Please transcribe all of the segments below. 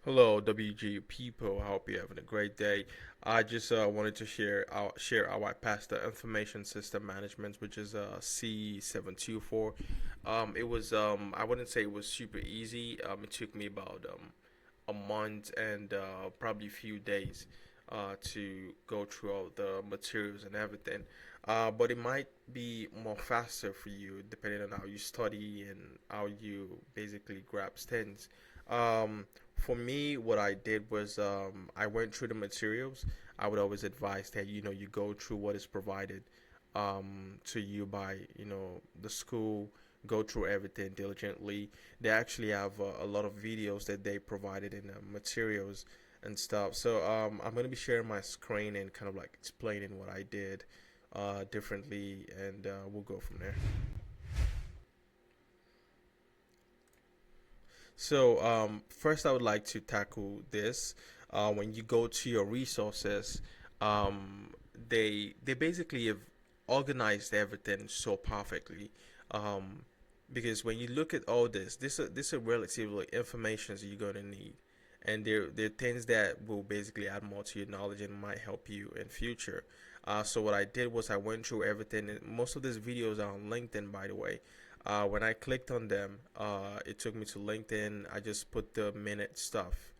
Hello, WGU people. I hope you're having a great day. I just wanted to share how I passed the information system management, which is C724. It was I wouldn't say it was super easy. It took me about a month and probably a few days to go through all the materials and everything. But it might be more faster for you depending on how you study and how you basically grasp things. For me, what I did was I went through the materials. I would always advise that you go through what is provided to you by the school. Go through everything diligently. They actually have a lot of videos that they provided in materials and stuff. So I'm gonna be sharing my screen and kind of like explaining what I did differently, and we'll go from there. So, first, I would like to tackle this. When you go to your resources, um, they basically have organized everything so perfectly. Um, because when you look at all this are relatively informations you're gonna need, and they're things that will basically add more to your knowledge and might help you in future. So what I did was I went through everything. And most of these videos are on LinkedIn, by the way. When I clicked on them, it took me to LinkedIn. I just put the minute stuff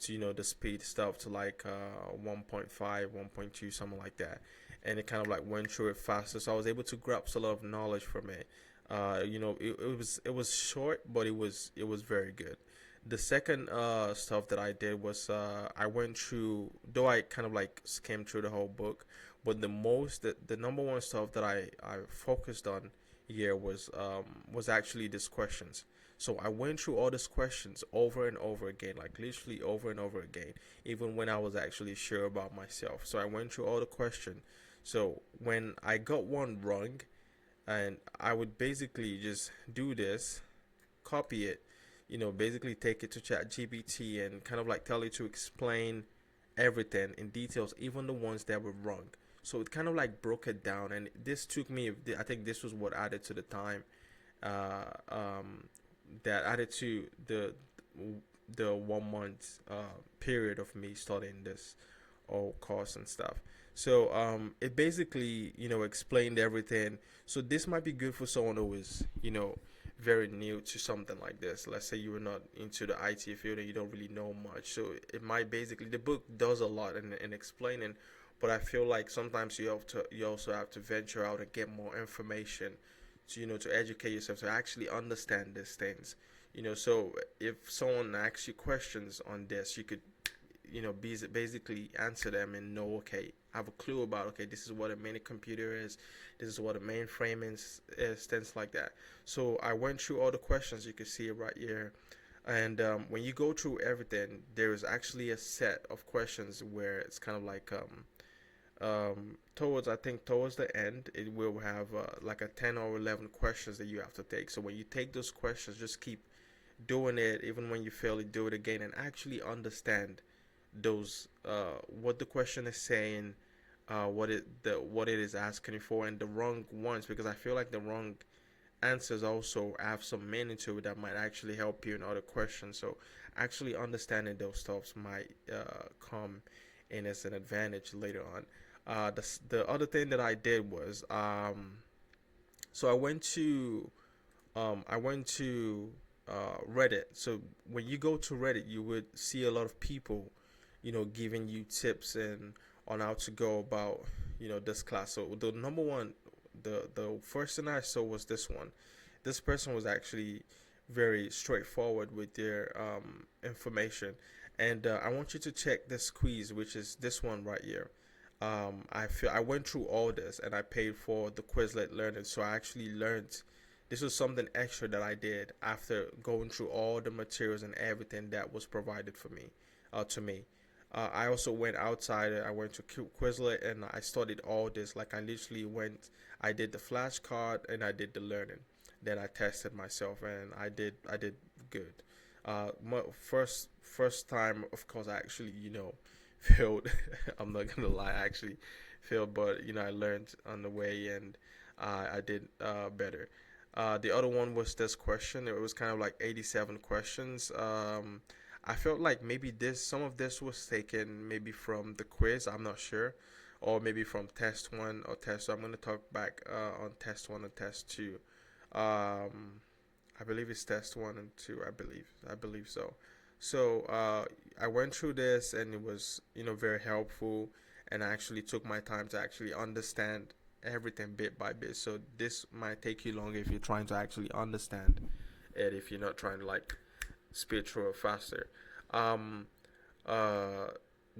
to the speed stuff to like 1.5, 1.2, something like that, and it kind of like went through it faster. So I was able to grasp a lot of knowledge from it. It was short, but it was very good. The second stuff that I did was I went through, though I kind of like skimmed through the whole book, but the number one stuff that I focused on here was actually these questions. So I went through all these questions over and over again, like literally over and over again, even when I was actually sure about myself. So I went through all the questions. So when I got one wrong, and I would basically just do this, copy it, basically take it to ChatGPT and kind of like tell it to explain everything in details, even the ones that were wrong. So it kind of like broke it down, and this took me. I think this was what added to the time, uh, um, that added to the 1 month period of me studying this all course and stuff. So it basically explained everything. So this might be good for someone who is very new to something like this. Let's say you were not into the IT field and you don't really know much. So it might basically, the book does a lot in explaining, but I feel like sometimes you also have to venture out and get more information to to educate yourself to actually understand these things. So if someone asks you questions on this, you could basically answer them and know, okay, have a clue about, okay, this is what a mini computer is, this is what a mainframe is, things like that. So I went through all the questions. You can see it right here. And when you go through everything, there is actually a set of questions where it's kind of like towards, I think towards the end, it will have like a 10 or 11 questions that you have to take. So when you take those questions, just keep doing it. Even when you fail, you do it again and actually understand those what the question is saying, what it is asking you for, and the wrong ones, because I feel like the wrong answers also have some meaning to it that might actually help you in other questions. So actually understanding those stuffs might come in as an advantage later on. The other thing that I did was so I went to Reddit. So when you go to Reddit, you would see a lot of people, giving you tips and on how to go about, this class. So the number one, the first thing I saw was this one. This person was actually very straightforward with their information, and I want you to check this quiz, which is this one right here. I went through all this and I paid for the Quizlet Learning, so I actually learned. This was something extra that I did after going through all the materials and everything that was provided for me, to me. I also went outside. I went to Quizlet and I studied all this. Like I literally went. I did the flashcard and I did the learning. Then I tested myself and I did good. My first time, of course, I actually failed. I'm not gonna lie, I actually failed, but I learned on the way and I did better. The other one was this question. It was kind of like 87 questions. I felt like maybe some of this was taken maybe from the quiz. I'm not sure, or maybe from test one or test. So I'm gonna talk back on test one and test two. I believe it's test one and two. I believe so. So I went through this and it was very helpful, and I actually took my time to actually understand everything bit by bit. So this might take you longer if you're trying to actually understand it, if you're not trying to like speed through it faster. Um, uh,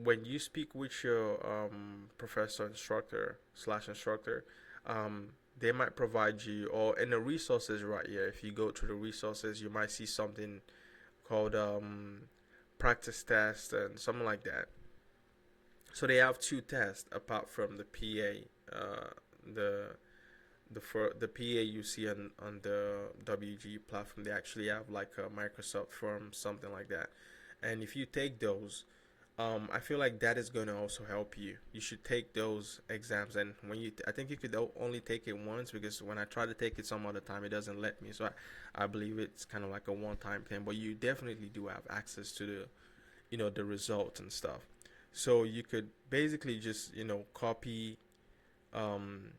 when you speak with your professor, instructor slash instructor, um, they might provide you, or in the resources right here, if you go to the resources, you might see something called practice test and something like that. So they have two tests apart from the PA, the the PA you see on the WGU platform. They actually have like a Microsoft form, something like that. And if you take those, I feel like that is going to also help you. You should take those exams, and I think you could only take it once, because when I try to take it some other time, it doesn't let me. So I believe it's kind of like a one-time thing. But you definitely do have access to the results and stuff. So you could basically just copy. Um,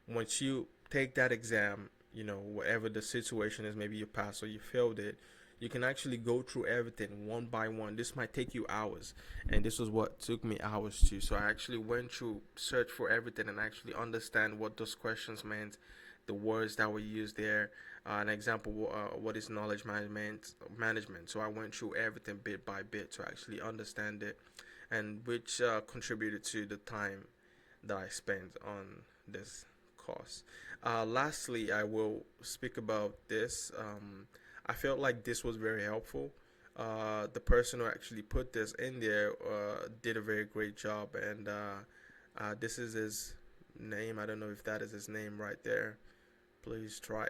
Once you take that exam, whatever the situation is, maybe you passed or you failed it, you can actually go through everything one by one. This might take you hours, and this was what took me hours too. So I actually went through, search for everything, and actually understand what those questions meant, the words that were used there. An example, what is knowledge management. So I went through everything bit by bit to actually understand it, and which contributed to the time that I spent on this course. Lastly, I will speak about this. I felt like this was very helpful. The person who actually put this in there did a very great job, and this is his name. I don't know if that is his name right there. Please try.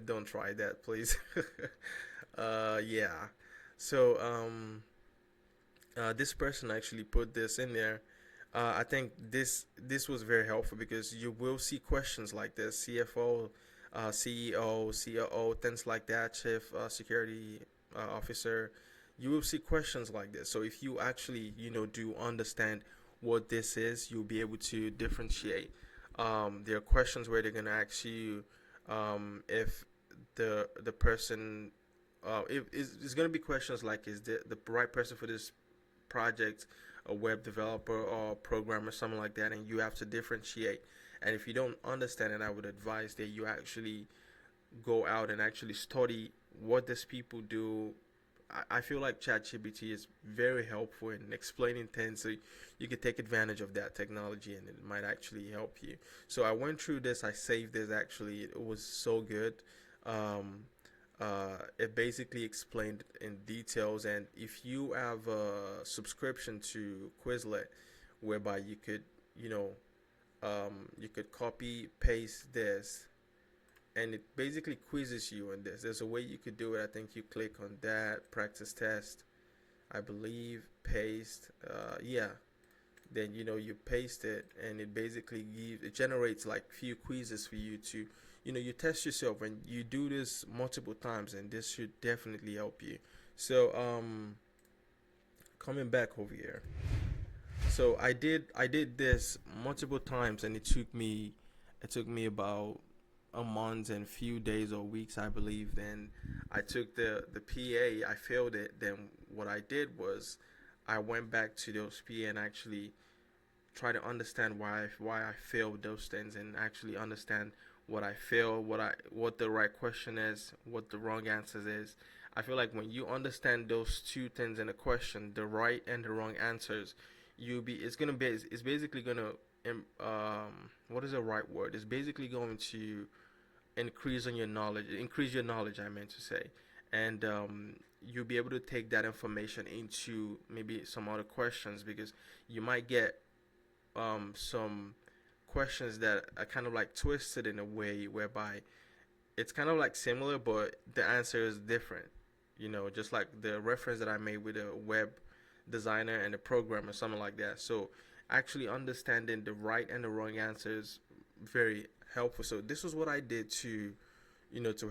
Don't try that, please. Yeah. So this person actually put this in there. I think this was very helpful, because you will see questions like this: CFO, CEO, COO, things like that, chief security officer. You will see questions like this. So if you actually do understand what this is, you'll be able to differentiate. There are questions where they're gonna ask you if the person if it's gonna be questions like, is the right person for this project a web developer or programmer, something like that, and you have to differentiate. And if you don't understand it, I would advise that you actually go out and actually study what these people do. I feel like ChatGPT is very helpful in explaining things, so you can take advantage of that technology, and it might actually help you. So I went through this. I saved this. Actually, it was so good. Um, it basically explained in details, and if you have a subscription to Quizlet, whereby you could copy paste this, and it basically quizzes you on this. There's a way you could do it. I think you click on that practice test, I believe, paste. Yeah, then you paste it, and it generates like few quizzes for you to you test yourself, and you do this multiple times, and this should definitely help you. So coming back over here, so I did this multiple times, and it took me about a month and few days or weeks, I believe. Then I took the PA. I failed it. Then what I did was I went back to those PA and actually try to understand why I failed those things, and actually understand what I failed, what the right question is, what the wrong answer is. I feel like when you understand those two things in a question, the right and the wrong answers, it's basically gonna what is the right word? It's basically going to increase your knowledge, I meant to say, and you'll be able to take that information into maybe some other questions, because you might get some questions that are kind of like twisted in a way whereby it's kind of like similar, but the answer is different. Just like the reference that I made with a web designer and a programmer, something like that. So actually understanding the right and the wrong answers very helpful. So this was what I did to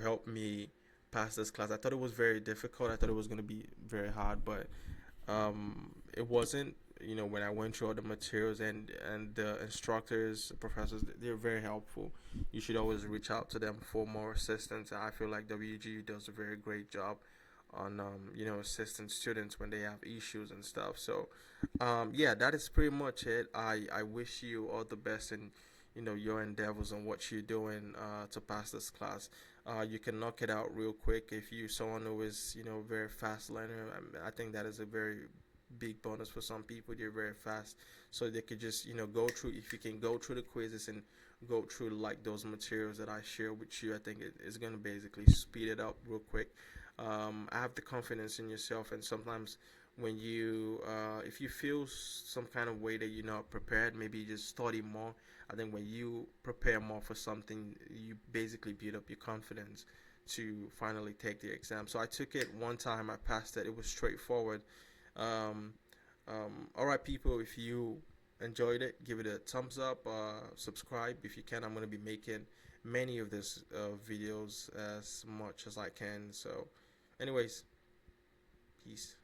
help me pass this class. I thought it was very difficult. I thought it was going to be very hard, but it wasn't. You know, when I went through all the materials, and the instructors, professors, they're very helpful. You should always reach out to them for more assistance. I feel like WGU does a very great job on assisting students when they have issues and stuff. So yeah, that is pretty much it. I wish you all the best in your endeavors and what you're doing to pass this class. You can knock it out real quick if you someone who is very fast learner. I think that is a very big bonus for some people. They're very fast, so they could just go through. If you can go through the quizzes and go through like those materials that I share with you, I think it is going to basically speed it up real quick. I have the confidence in yourself, and sometimes when if you feel some kind of way that you're not prepared, maybe just study more. I think when you prepare more for something, you basically build up your confidence to finally take the exam. So I took it one time, I passed it. It was straightforward. um, all right, people, if you enjoyed it, give it a thumbs up, subscribe if you can. I'm going to be making many of these videos as much as I can. So anyways, peace.